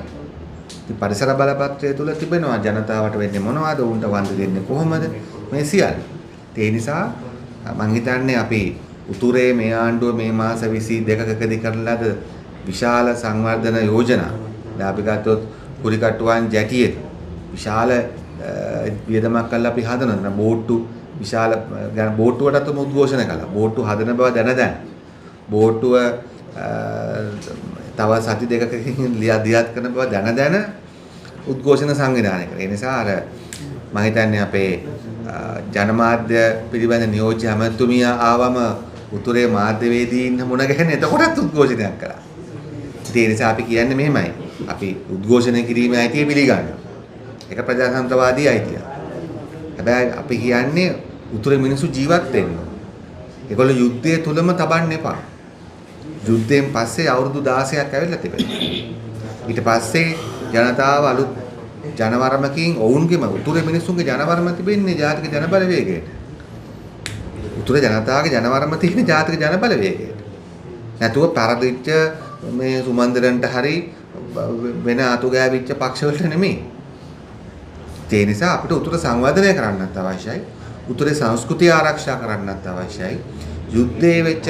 Speaker 6: ඉතින් පරිසර බලපත්‍රය තුල තිබෙනවා ජනතාවට වෙන්නේ මොනවද, උන්ට වන්දි දෙන්නේ කොහොමද, මේ සියල්ල. ඒ නිසා මම හිතන්නේ අපි උතුරේ මේ ආණ්ඩුව මේ මාස 22කදී කරන ලද විශාල සංවර්ධන යෝජනා. දැන් අපි ගත්තොත් කුරිකට්ටුවන් ජැටියේ විශාල වියදමක් කරලා අපි හදනවා. බෝට්ටු විශාල බෝට්ටුවටත් උද්ඝෝෂණ කළා. බෝට්ටු හදන බව දැන බෝට්ටුව තව සති දෙකකින් දියත් කරන බව දැන උද්ඝෝෂණ සංවිධානය කරා. ඒ නිසා අර මම හිතන්නේ අපේ ජනමාධ්‍ය පිළිබඳ නියෝජ්‍ය ඇමතුමිය ආවම උතුරේ මාධ්‍යවේදීන් මුණ ගැහෙන එතකොටත් උද්ඝෝෂණයක් කළා. ඒ නිසා අපි කියන්නේ මෙහෙමයි. අපි උද්ඝෝෂණය කිරීමේ අයිතිය පිළිගන්නවා. ඒක ප්‍රජාතන්ත්‍රවාදී අයිතිය. හැබැයි අපි කියන්නේ උතුරේ මිනිස්සු ජීවත් වෙන්න. ඒගොල්ලෝ යුද්ධය තුලම තබන්න එපා. යුද්ධයෙන් පස්සේ අවුරුදු 16ක් ඇවිල්ලා තිබෙනවා. ඊට පස්සේ ජනතාව අලුත් ජනවරමකින් ඔවුන්ගේම උතුරේ මිනිස්සුන්ගේ ජනවරම තිබෙන්නේ ජාතික ජනබලවේගයට. උතුරේ ජනතාවගේ ජනවරම තියෙන ජාතික ජනබලවේගයට. නැතුව පරදිච්ච මේ සුමන්දරන්ට හරි වෙන අතු ගෑවිච්ච පක්ෂවලට නෙමෙයි. ඒ නිසා අපිට උතුර සංවර්ධනය කරන්නත් අවශ්‍යයි. උතුරේ සංස්කෘතිය ආරක්ෂා කරන්නත් අවශ්‍යයි. යුද්ධයේ වෙච්ච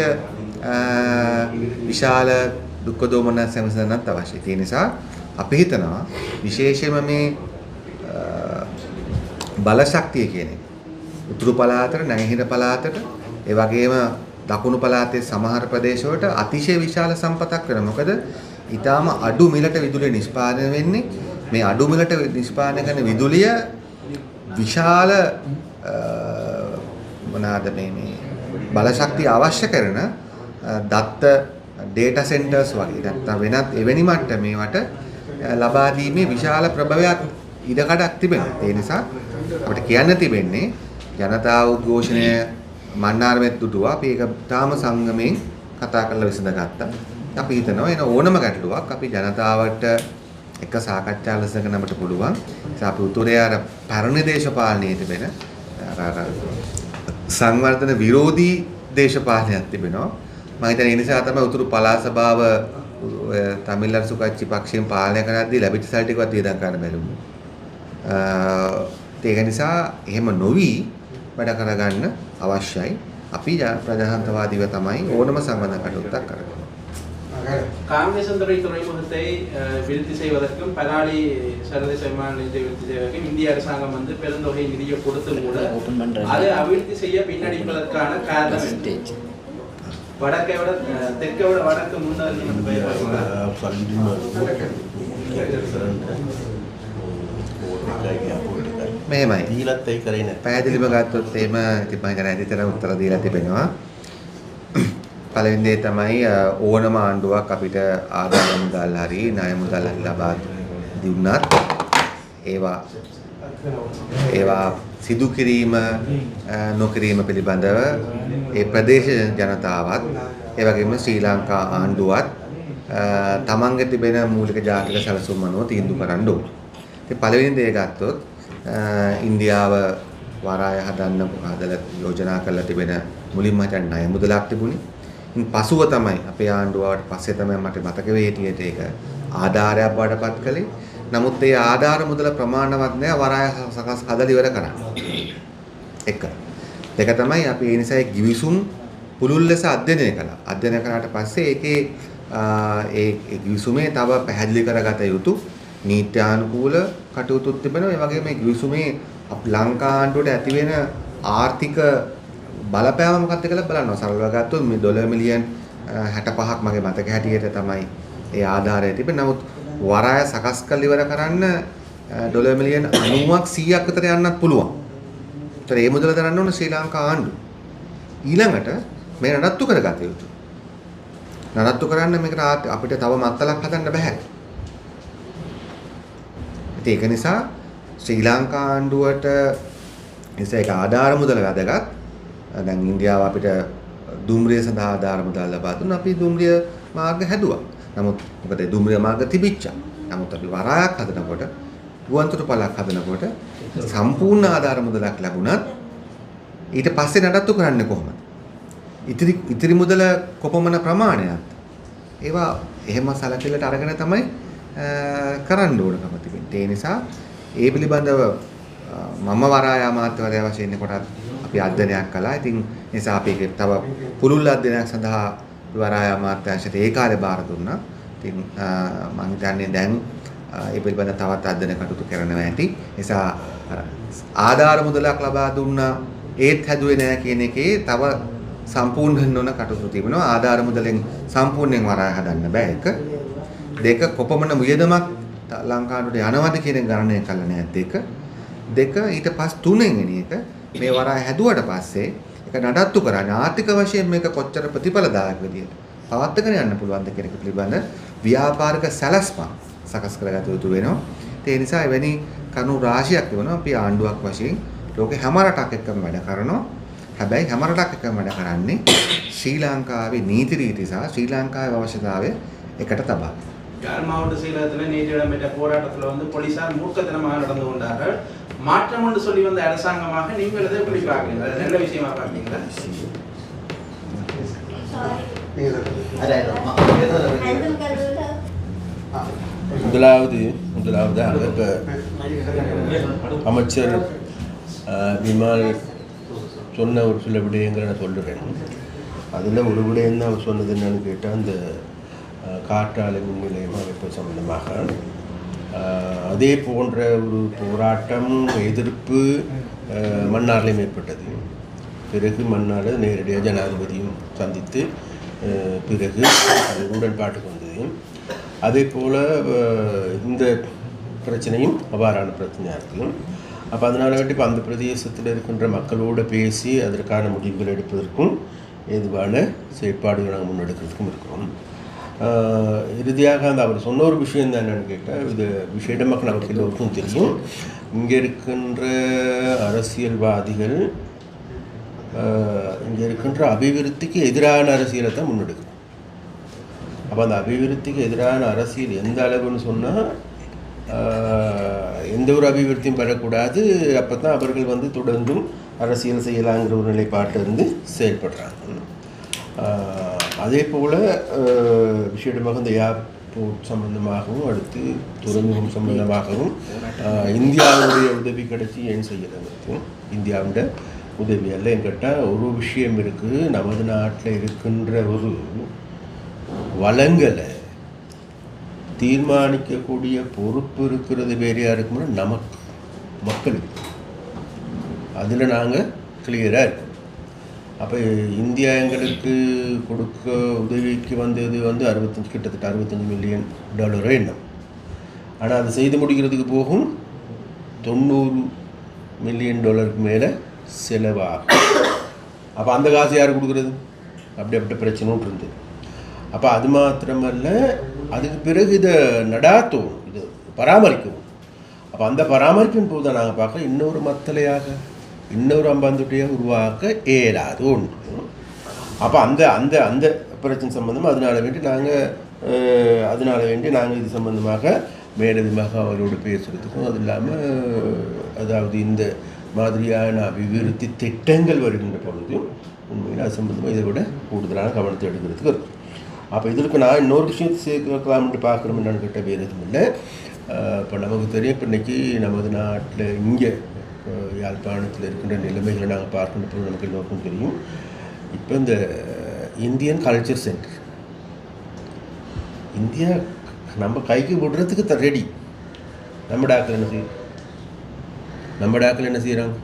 Speaker 6: විශාල දුක්ඛ දෝමන සැමසෙන්නත් අවශ්‍යයි. ඒ නිසා අපි හිතනවා විශේෂයෙන්ම මේ බලශක්තිය කියන එක උතුරු පළාතට, නැගෙනහිර පළාතට, ඒ වගේම දකුණු පළාතේ සමහර ප්‍රදේශවලට අතිශය විශාල සම්පතක් වෙනවා. මොකද ඊටාම අඩු මිලට විදුලිය නිෂ්පාදනය වෙන්නේ. මේ අඩු මිලට නිෂ්පාදනය කරන විදුලිය විශාල මොනවාද මේ බලශක්තිය අවශ්‍ය කරන දත්ත ඩේටා සෙන්ටර්ස් වගේ නැත්නම් වෙනත් එවැනි මට්ටමේකට ලබා දීමේ විශාල ප්‍රභවයක් ඉඩකඩක් තිබෙනවා. ඒ නිසා අපිට කියන්න තිබෙන්නේ ජනතා උද්ඝෝෂණය මන්නාරමෙත් දුටුවා. අපි ඒක තාම සංගමයෙන් කතා කරලා විසඳගත්තා. අපි හිතනවා එන ඕනම ගැටලුවක් අපි ජනතාවට එක සාකච්ඡා ලෙස කරන්නට පුළුවන්. ඒ අපි උතුරේ අර පරණ දේශපාලනයේ තිබෙන සංවර්ධන විරෝධී දේශපාලනයක් තිබෙනවා. මම හිතන්නේ ඒ නිසා තමයි උතුරු පළාත් සභාව තමිල්නාඩු සුකච්චි පක්ෂයෙන් පාලනය කරද්දී ලැබිච්ච සල් ටිකවත් වියදම් කරන්න බැරි වුණා. ඒක නිසා එහෙම නොවි වැඩ කරගන්න අවශ්‍යයි. අපි ප්‍රජාතන්ත්‍රවාදීව තමයි ඕනම සංවර්ධන කටයුත්තක් කරන්නේ.
Speaker 7: காங்கிரஸ் துறைமுகத்தை விருத்தி செய்வதற்கும் பலாலி சர்வதேச விமான நிலையத்தை விருத்தி செய்வதற்கும் இந்திய அரசாங்கம் வந்து பெருந்தொகை நிதியை கொடுத்தும் கூட அதை அபிவிருத்தி செய்ய பின்னடிப்பதற்கான காரணம் வடக்கை விட தெற்கை விட வடக்கு முன்னேறி
Speaker 6: මෙහෙමයි.
Speaker 1: දීලත් ඒ කරේ නැහැ.
Speaker 6: පැහැදිලිව ගත්තොත් එහෙම ඉතින් මම හිතන්නේ ඇතිතර උත්තර දීලා තිබෙනවා. පළවෙනි දේ තමයි ඕනම ආණ්ඩුවක් අපිට ආදාය මුදල් හරි ණය මුදල් හරි ලබා දුන්නත් ඒවා සිදු කිරීම නොකිරීම පිළිබඳව ඒ ප්‍රදේශ ජනතාවත් ඒ වගේම ශ්‍රී ලංකා ආණ්ඩුවත් තමන්ගේ තිබෙන මූලික ජාතික සැලසුම් අනුව තීන්දුව කරන්න ඕනේ. ඉතින් පළවෙනි දේ ගත්තොත් ඉන්දියාව වරාය හදලා යෝජනා කරලා තිබෙන මුලින්ම හිටන් ණය මුදලක් තිබුණේ. ඉන් පසුව තමයි අපේ ආණ්ඩුවට පස්සේ තමයි මට මතක වෙයි හිටියට ඒක ආධාරයක් බවටපත් කළේ. නමුත් ඒ ආධාර මුදල ප්‍රමාණවත් නැහැ වරාය සකස් හදලා ඉවර කරන්න. එක. දෙක තමයි අපි ඒ නිසා ගිවිසුම් පුළුල් ලෙස අධ්‍යයනය කළා. අධ්‍යයනය කරාට පස්සේ ඒකේ ඒ ගිවිසුමේ තව පැහැදිලි කරගත යුතු නීත්‍යානුකූල කටයුතුත් තිබෙනවා. ඒ වගේම මේ ගිවිසුමේ ලංකා ආණ්ඩුවට ඇති වෙන ආර්ථික බලපෑම මොකක්ද කියලා බලනවා. සරලව ගත්තොත් මේ ඩොලර් මිලියන් 65ක් මගේ මතක හැටියට තමයි ඒ ආධාරය තිබෙන්නේ. නමුත් වරාය සකස් කරලා ඉවර කරන්න ඩොලර් මිලියන් 90ක් 100ක් විතර යන්නත් පුළුවන්. ඒතර මේ මුදල දරන්න ඕන ශ්‍රී ලංකා ආණ්ඩුව. ඊළඟට මේ නඩත්තු කරගත යුතු. නඩත්තු කරන්න මේකට අපිට තව මත්තලක් හදන්න බෑ. ඒක නිසා ශ්‍රී ලංකා ආණ්ඩුවට ඒක ආධාර මුදල වැදගත්. දැන් ඉන්දියාව අපිට දුම්රිය සඳහා ආධාර මුදල් ලබා දුන්නා. අපි දුම්රිය මාර්ග හැදුවා. නමුත් මොකද දුම්රිය මාර්ග තිබිච්චා. නමුත් අපි වරායක් හදනකොට ගුවන්තොටුපළක් හදනකොට සම්පූර්ණ ආධාර මුදලක් ලැබුණත් ඊට පස්සේ නඩත්තු කරන්නේ කොහොමද? ඉතිරි මුදල කොපමණ ප්‍රමාණයක්? ඒවා එහෙම සැලකිල්ලට අරගෙන තමයි කරන්න ඕනකම තිබෙන්නේ. ඒ නිසා ඒ පිළිබඳව මම වරාය අමාත්‍යවරයා වශයෙන් කොටත් අපි අධ්‍යයනයක් කළා. ඉතින් නිසා අපි තව පුළුල් අධ්‍යයනයක් සඳහා වරාය අමාත්‍යාංශයට ඒ කාලේ බාර දුන්නා. ඉතින් මම හිතන්නේ දැන් ඒ පිළිබඳව තවත් අධ්‍යයන කටයුතු කරනවා ඇති. නිසා ආධාර මුදලක් ලබා දුන්නා ඒත් හැදුවේ නැහැ කියන එකේ තව සම්පූර්ණ වෙන්න ඕන කටයුතු තිබෙනවා. ආධාර මුදලෙන් සම්පූර්ණයෙන් වරාය හදන්න බෑ එක. දෙක කොපමණ වියදමක් ලංකාවට යනවද කියන ගණනය කළා නෑ දෙක ඊට පස්සේ තුන්වෙනි එක මේ වරාය හැදුවට පස්සේ ඒක නඩත්තු කරන්නේ ආර්ථික වශයෙන් මේක කොච්චර ප්‍රතිඵලදායක විදියට පවත්වාගෙන යන්න පුළුවන්ද කියන එක පිළිබඳ ව්‍යාපාරික සැලැස්ම සකස් කරගත යුතු වෙනවා. ඒ නිසා එවැනි කරුණු රාශියක් වෙනවා. අපි ආණ්ඩුවක් වශයෙන් ලෝකේ හැම රටක් එක්කම වැඩ කරනවා. හැබැයි හැම රටක් එක්කම වැඩ කරන්නේ ශ්‍රී ලංකාවේ නීති රීති සහ ශ්‍රී ලංකාවේ අවශ්‍යතාවය එකට තබා.
Speaker 7: யாழ் மாவட்ட செயலகத்தில் நேற்று இடம்பெற்ற போராட்டத்தில் வந்து போலீசார் மூர்க்கத்தனமாக நடந்து கொண்டார்கள். மாற்றம் என்று சொல்லி வந்த அரசாங்கமாக நீங்கள் எதை எப்படி பார்க்குறீங்க? அது நல்ல விஷயமா பார்க்குறீங்களா?
Speaker 1: முதலாவதாக இப்போ அமைச்சர் விமல் சொன்ன ஒரு சில விடயங்களை நான் சொல்லுறேன். அதில் ஒரு விடயம் தான் அவர் சொன்னது என்னன்னு கேட்டால் அந்த காற்றாலை மின் நிலையம் அமைப்பு சம்பந்தமாக அதே போன்ற ஒரு போராட்டம் எதிர்ப்பு மன்னாரிலும் ஏற்பட்டது. பிறகு மன்னார் நேரடியாக ஜனாதிபதியும் சந்தித்து பிறகு அது உடன்பாட்டுக்கு வந்தது. அதே போல் இந்த பிரச்சனையும் அவ்வாறான பிரச்சனையாக இருக்குது. அப்போ அதனால் வேண்டி இப்போ அந்த பிரதேசத்தில் இருக்கின்ற மக்களோடு பேசி அதற்கான முடிவுகள் எடுப்பதற்கும் ஏதுவான செயற்பாடுகள் நாங்கள் முன்னெடுக்கிறதுக்கும் இருக்கிறோம். இறுதியாக அந்த அவர் சொன்ன ஒரு விஷயம் தான் என்னென்னு கேட்டால் இது விஷயம் மக்கள் நமக்கு எல்லோருக்கும் தெரியும். இங்கே இருக்கின்ற அரசியல்வாதிகள் இங்கே இருக்கின்ற அபிவிருத்திக்கு எதிரான அரசியலை தான் முன்னெடுக்கும். அப்போ அந்த அபிவிருத்திக்கு எதிரான அரசியல் எந்த அளவுன்னு சொன்னால் எந்த ஒரு அபிவிருத்தியும் பெறக்கூடாது. அப்போ தான் அவர்கள் வந்து தொடர்ந்தும் அரசியல் செய்யலாங்கிற ஒரு நிலைப்பாட்டிலிருந்து செயல்படுறாங்க. அதே போல் விஷயமாக இந்த ஏர்போர்ட் சம்பந்தமாகவும் அடுத்து துறைமுகம் சம்பந்தமாகவும் இந்தியாவுடைய உதவி கிடைச்சி ஏன் செய்யறது இந்தியாவுடைய உதவி அல்லன்னு கேட்டால் ஒரு விஷயம் இருக்குது. நமது நாட்டில் இருக்கின்ற ஒரு வளங்களை தீர்மானிக்கக்கூடிய பொறுப்பு இருக்கிறது வேறு யாருக்குன்னா நமக்கு, மக்களுக்கு. அதில் நாங்கள் கிளியராக இருக்கோம். அப்போ இந்தியா எங்களுக்கு கொடுக்க உதவிக்கு வந்தது கிட்டத்தட்ட $65 மில்லியன் எண்ணம். ஆனால் அதை செய்து முடிக்கிறதுக்கு போகும் $90 மில்லியன் மேலே செலவாகும். அப்போ அந்த காசு யார் கொடுக்குறது? அப்படி பிரச்சனை இருந்தது. அப்போ அது மாத்திரமல்ல, அதுக்கு பிறகு இதை நடாத்தோம், இது பராமரிக்கவும். அப்போ அந்த பராமரிப்பின் போது தான் நாங்கள் பார்க்க இன்னொரு மத்தலையாக இன்னொரு அம்பாந்துட்டியாக உருவாக்க இயலாது ஒன்று. அப்போ அந்த அந்த அந்த பிரச்சனை சம்பந்தமாக அதனால வேண்டி நாங்கள் இது சம்பந்தமாக மேலதிகமாக அவரோடு பேசுகிறதுக்கும், அது இல்லாமல் அதாவது இந்த மாதிரியான அபிவிருத்தி திட்டங்கள் வருகின்ற பொழுதும் உண்மையில் அது சம்பந்தமாக இதை விட கூடுதலான கவனத்தை எடுக்கிறதுக்கு இருக்கும். அப்போ இதற்கு நான் இன்னொரு விஷயத்தை சேர்க்கலாம்னு பார்க்குறோம். என்னென்னு கேட்டால் வேறு எதுவும் இல்லை. இப்போ நமக்கு தெரியும், இப்போ இன்றைக்கி நமது நாட்டில் இங்கே யாழ்ப்பாணத்தில் இருக்கின்ற நிலைமைகளை நாங்கள் பார்க்கின்ற பொழுது நமக்கு எல்லோருக்கும் தெரியும். இப்போ இந்த இந்தியன் கல்ச்சர் சென்டர் இந்தியா நம்ம கைக்கு விடுறதுக்கு ரெடி. நம்ம டாக்டர் என்ன செய்கிறாங்க?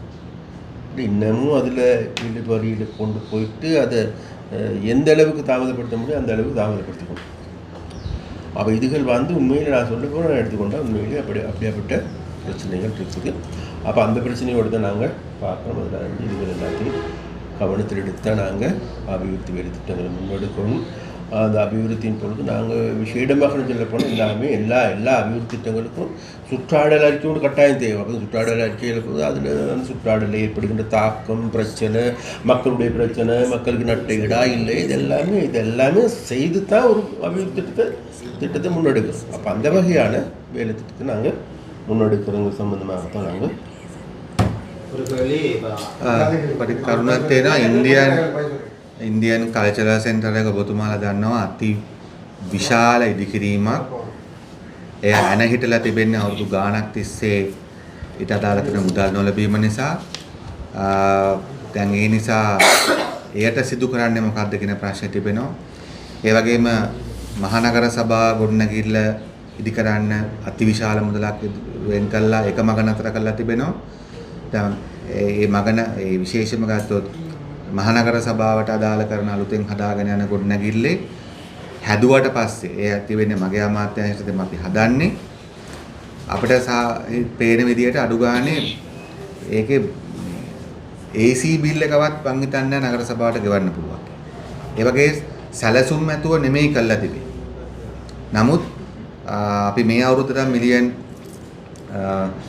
Speaker 1: இன்னமும் அதில் ஈடுபாடியில் கொண்டு போயிட்டு அதை எந்த அளவுக்கு தாமதப்படுத்த முடியும் அந்த அளவுக்கு தாமதப்படுத்திக்கணும். அப்போ இதுகள் உண்மையில் நான் சொல்ல போகிறேன், நான் எடுத்துக்கொண்டால் உண்மையிலே அப்படியாப்பட்ட பிரச்சனைகள் இருக்குது. அப்போ அந்த பிரச்சனையோடு தான் நாங்கள் பார்க்குறோம். அதில் இதுகள் எல்லாத்தையும் கவனத்தில் எடுத்தால் நாங்கள் அபிவிருத்தி வேலை திட்டங்களை முன்னெடுக்கணும். அந்த அபிவிருத்தியின் பொழுது நாங்கள் விசேடமாக சொல்ல போனால் எல்லா அபிவிருத்தி திட்டங்களுக்கும் சுற்றாடல் அறிக்கையோடு கட்டாயம் தேவை. சுற்றாடல் அறிக்கையில் போது அதில் அந்த சுற்றாடலில் ஏற்படுகின்ற தாக்கம், பிரச்சனை, மக்களுடைய பிரச்சனை, மக்களுக்கு நட்டையிடா இல்லை, இதெல்லாமே செய்து தான் ஒரு அபிவிருத்தி திட்டத்தை முன்னெடுக்கிறோம். அப்போ அந்த வகையான வேலை திட்டத்தை நாங்கள் முன்னெடுக்கிறவங்க சம்பந்தமாகத்தான் நாங்கள்
Speaker 6: කරුණක් තියෙනවා. ඉන්දියන් කල්චරල් සෙන්ටර් එක ඔබතුමාලා දන්නවා අති විශාල ඉදිකිරීමක්. එය ඇන හිටලා තිබෙන්නේ අවුරුදු ගාණක් තිස්සේ ඊට අදාළ කරන මුදල් නොලැබීම නිසා. දැන් ඒ නිසා එයට සිදු කරන්නේ මොකක්ද කියන ප්‍රශ්නේ තිබෙනවා. ඒ වගේම මහනගර සභා ගොඩනැගිල්ල ඉදි කරන්න අති විශාල මුදලක් වෙන් කළා එක මග නතර කරලා තිබෙනවා. දැන් ඒ මගන ඒ විශේෂම ගත්තොත් මහනගර සභාවට අදාළ කරන අලුතෙන් හදාගෙන යන ගොඩනැගිල්ලේ හැදුවට පස්සේ ඒ ඇති වෙන්නේ මගේ අමාත්‍යාංශයෙන් අපි හදන්නේ අපිට පේන විදියට අඩු ගානේ ඒකේ AC බිල් එකවත් මං හිතන්නේ නගර සභාවට ගෙවන්න පුළුවන්. ඒ වගේ සැලසුම් ඇතුව නෙමෙයි කළා තිබේ. නමුත් අපි මේ අවුරුද්දට මිලියන්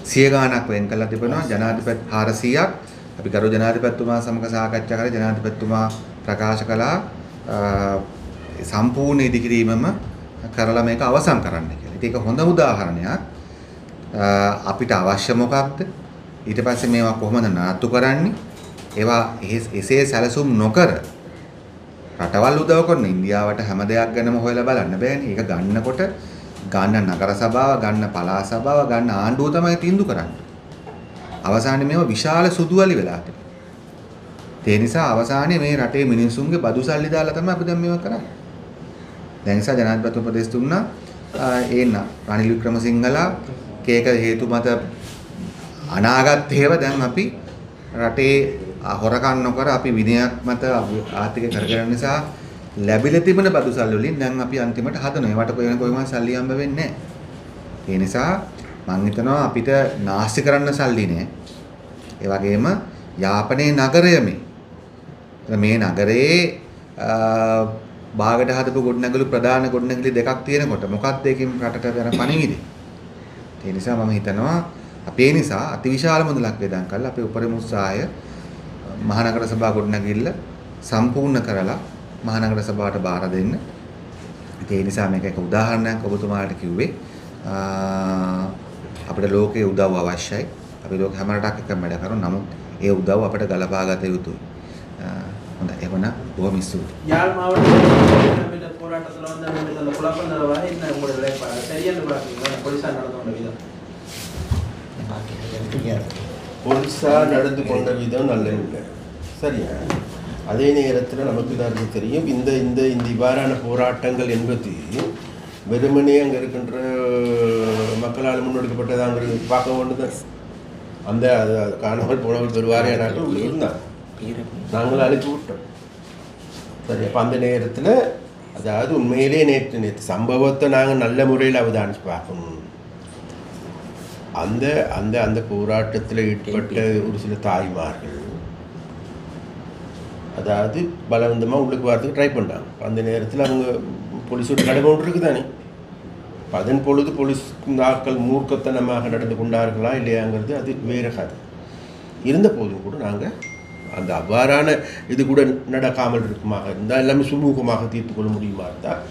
Speaker 6: 100 ගාණක් වෙන් කළා තිබෙනවා. ජනාධිපති 400ක් අපි ගරු ජනාධිපතිතුමා සමග සාකච්ඡා කරලා ජනාධිපතිතුමා ප්‍රකාශ කළා සම්පූර්ණ ඉදිකිරීමම කරලා මේක අවසන් කරන්න කියලා. ඒක හොඳ උදාහරණයක්. අපිට අවශ්‍ය මොකක්ද? ඊට පස්සේ මේවා කොහොමද නාට්ටු කරන්නේ? ඒවා එසේ සැලසුම් නොකර රටවල් උදව් කරන ඉන්දියාවට හැම දෙයක් ගැනම හොයලා බලන්න බෑනේ. ඒක ගන්නකොට ගන්න නගර සභාව, ගන්න පළාත් සභාව, ගන්න ආණ්ඩුව තමයි තීන්දුව කරන්නේ. අවසානයේ මේව විශාල සුදුවලි වෙලා තිබෙනවා. ඒ නිසා අවසානයේ මේ රටේ මිනිස්සුන්ගේ බදු සල්ලි දාලා තමයි අපි දැන් මේවා කරන්නේ. දැන් නිසා ජනාධිපති උපදෙස් දුන්නා රනිල් වික්‍රමසිංහලා කේක හේතු මත අනාගත හේව දැන් අපි රටේ හොරකම් නොකර අපි විනයක් මත ආර්ථික කරගෙන නිසා ලැබිලා තිබෙන බදු සල්ලි වලින් දැන් අපි අන්තිමට හදනවා. ඒවට කොයිම සල්ලි හම්බ වෙන්නේ නැහැ. ඒ නිසා මම හිතනවා අපිට නාස්ති කරන්න සල්ලි නෑ. ඒ වගේම යාපනයේ නගරය මේ නගරේ භාගයට හදපු ගොඩනැගිලි ප්‍රධාන ගොඩනැගිලි දෙකක් තියෙනකොට මොකක්ද ඒකෙන් රටට යන පණිවිඩය? ඒ නිසා මම හිතනවා අපේ නිසා අතිවිශාල මුදලක් වේදම් කරලා අපේ උපරිම උත්සාහය මහනගර සභා ගොඩනැගිල්ල සම්පූර්ණ කරලා මහනගර සභාවට බාර දෙන්න. ඒ නිසා මේක එක උදාහරණයක් ඔබතුමාට කිව්වේ. අපිට ලෝකයේ උදව් අවශ්‍යයි. අපි ලෝක හැම රටක් එක්කම වැඩ කරනවා. නමුත් ඒ උදව් අපිට ගලපා ගත යුතුයි. හොඳයි. එහෙනම් බොහොම ස්තුතියි.
Speaker 7: யாழ் மாவட்டத்தில் போராட்டத்தில் வந்து அந்த குழப்பம் நிலவாக என்ன உங்களோட சரியான போலீஸார் நடந்து கொண்ட விதம்
Speaker 1: போலீஸார் நடந்து கொண்ட விதம் நல்லதில்லை. சரியா? அதே நேரத்தில் நமக்கு எல்லாருக்கும் தெரியும் இந்த இந்த இந்த இவ்வாறான போராட்டங்கள் என்பது வெறுமனே அங்கே இருக்கின்ற மக்களால் முன்னெடுக்கப்பட்டதாங்கிறது பார்க்க வேண்டுதான். அந்த அது காணாமல் போனவர்கள் பெருவாரியானாக்கள் இருந்தாங்க, நாங்கள் அழைச்சி விட்டோம். சரி, அப்போ அந்த நேரத்தில் அதாவது உண்மையிலே நேற்று சம்பவத்தை நாங்கள் நல்ல முறையில் அவதானிச்சு பார்க்கணும். அந்த அந்த அந்த போராட்டத்தில் ஈடுபட்ட ஒரு சில தாய்மார்கள் அதாவது பலவந்தமாக உள்ளுக்கு வரதுக்கு ட்ரை பண்ணாங்க. அந்த நேரத்தில் அவங்க போலீஸோட கடமை ஒன்று இருக்குது தானே. அதன் பொழுது போலீஸ் ஆட்கள் மூர்க்கத்தனமாக நடந்து கொண்டார்களா இல்லையாங்கிறது அது வேறு கதை. இருந்த போதும் கூட நாங்கள் அந்த அவ்வாறான இது கூட நடக்காமல் இருக்குமாக இருந்தால் எல்லாமே சுமூகமாக தீர்த்து கொள்ள முடியுமா இருந்தால்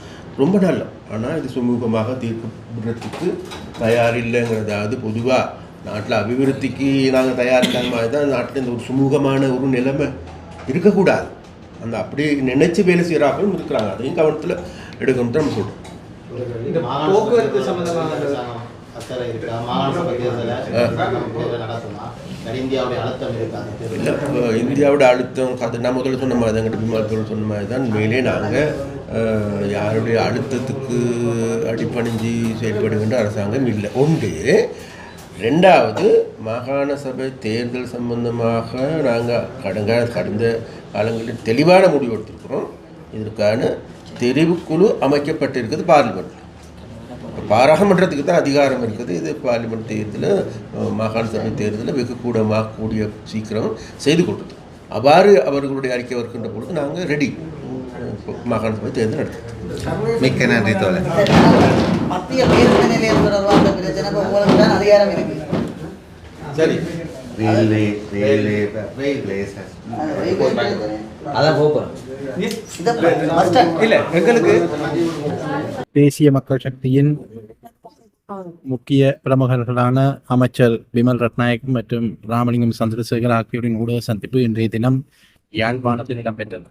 Speaker 1: ரொம்ப நல்ல. ஆனால் இது சுமூகமாக தீர்க்கப்படுறதுக்கு தயார் இல்லைங்கிறதாவது பொதுவாக நாட்டில் அபிவிருத்திக்கு நாங்கள் தயாரில்லாத மாதிரி தான் நாட்டில் இந்த ஒரு சுமூகமான ஒரு நிலைமை இருக்கக்கூடாது. அந்த அப்படி நினைச்சு வேலை செய்கிறார்களும் இருக்கிறாங்க. அதையும் கவனத்தில் எடுக்கணும் தான் நம்ம சொல்கிறோம்.
Speaker 2: இந்த போக்குவரத்து சம்பந்தமாக
Speaker 1: இந்தியாவோட அழுத்தம் அது நான் முதல்ல சொன்ன மாதிரி தான், எங்கிட்ட பிமார்கள் சொன்ன மாதிரி தான். மேலே நாங்கள் யாருடைய அழுத்தத்துக்கு அடிப்பணிஞ்சு செயல்படுகின்ற அரசாங்கம் இல்லை ஒன்று. ரெண்டாவது, மாகாண சபை தேர்தல் சம்பந்தமாக நாங்கள் கடந்த காலங்களில் தெளிவான முடிவு எடுத்திருக்கிறோம். இதற்கான தெரிவுக்குழு அமைக்கப்பட்டிருக்குது பார்லிமெண்ட். பாராளுமன்றத்துக்கு தான் அதிகாரம் இருக்குது. இது பார்லிமெண்ட் தேர்தலில் மாகாண சபை தேர்தலில் வெகு கூடிய சீக்கிரம் செய்து கொடுத்தது. அவ்வாறு அவர்களுடைய அறிக்கை வருகின்ற பொழுது நாங்கள் ரெடி மாகாண சபை தேர்தல் நடத்துகிறோம்.
Speaker 6: மிக்க நன்றி தோழர்.
Speaker 4: மத்திய பேருந்து நிலையம் தொடர்பான பிரச்சனை உங்களுக்கு தான் அதிகாரம் இருக்கு.
Speaker 1: சரி,
Speaker 8: தேசிய மக்கள் சக்தியின் முக்கிய பிரமுகர்களான அமைச்சர் விமல் ரத்நாயக் மற்றும் ராமலிங்கம் சந்திரசேகர் ஆகியோரின் ஊடக சந்திப்பு இன்றைய தினம் யாழ்ப்பாணத்தில் இடம்பெற்றது.